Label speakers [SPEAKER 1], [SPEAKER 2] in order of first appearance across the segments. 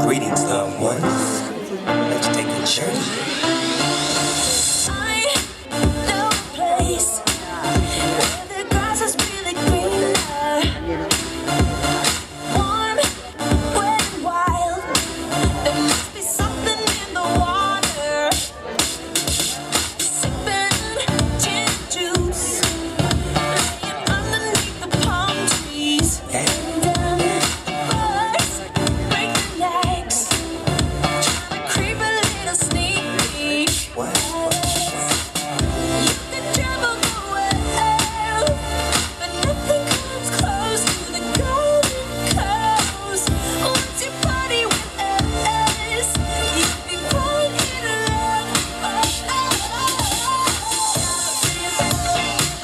[SPEAKER 1] Greetings, loved ones. Let's take a journey.
[SPEAKER 2] I know a place where the grass is really greener, warm, wet, and wild. There must be something in the water. Sipping gin juice, laying underneath the palm trees. Birds break their necks, trying to creep a little sneak peek. You can travel the world, but nothing comes close to the Golden Coast. Once you party with us, you'll be falling in love.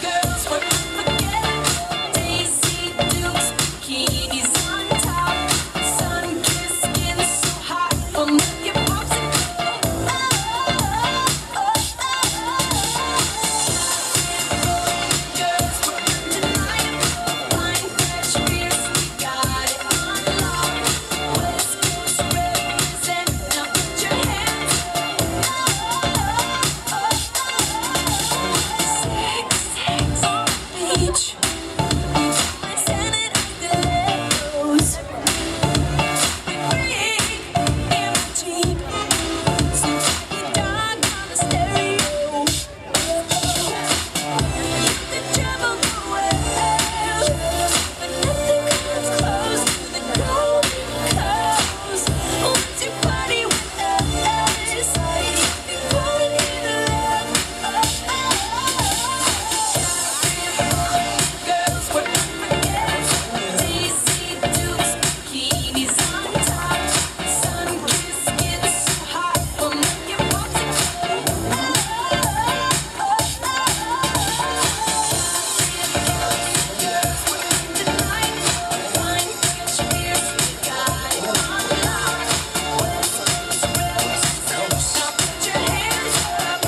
[SPEAKER 2] Girls were unforgettable. Daisy Dukes, bikinis on top, sun-kissed skin so hot, we'll make your pops and go. Girls were undeniable. Wine, fresh beers, we got it on lock. West Coast represent. Now put your hands up. Sex on the beach. Let's send it up the levels. We bring in the Jeep. So take your dog on the stereo. You can travel the world, but nothing comes close to the Golden Coast. Once you party with us, you'll be falling in love. Girls were unforgettable. Daisy Dukes, bikinis on top, sun-kissed skin so hot, we'll make your pops and go. Girls were undeniable. Wine, fresh beers, we got it on lock. West Coast represent. Now put your hands up.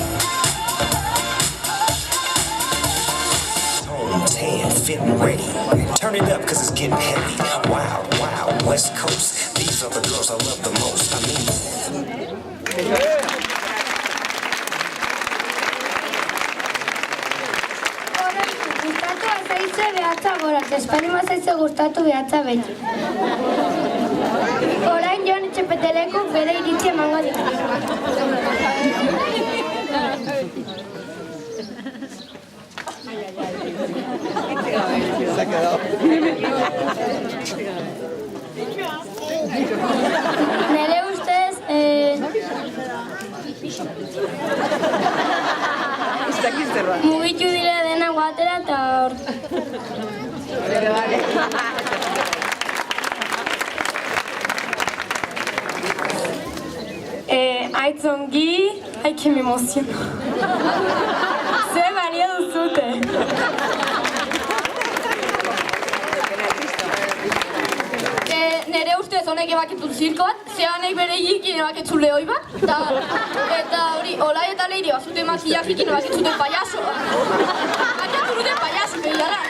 [SPEAKER 1] Home tan, fit and ready. Turn it up, cause it's getting heavy. Wild, wild, West Coast. These are the girls I love the most. I mean,
[SPEAKER 3] Gustatu azaitze behatza goraz, espalima zaitze gustatu behatza beti. Orain Jon Etxepetelekuk bere iritzi emango ditu. Nere ustez, mugitu dira dena guatera eta hor. Aitzongi, ai que me emociona. Ze baria duzute.
[SPEAKER 4] Nere ustez honek ebakitu zirko bat, ze honek bere hikin ebakitzu lehoi bat, eta hori, Olai eta Leire bazute makillajekin ebakitzuten payaso. Bakitzu duten payaso, behiala.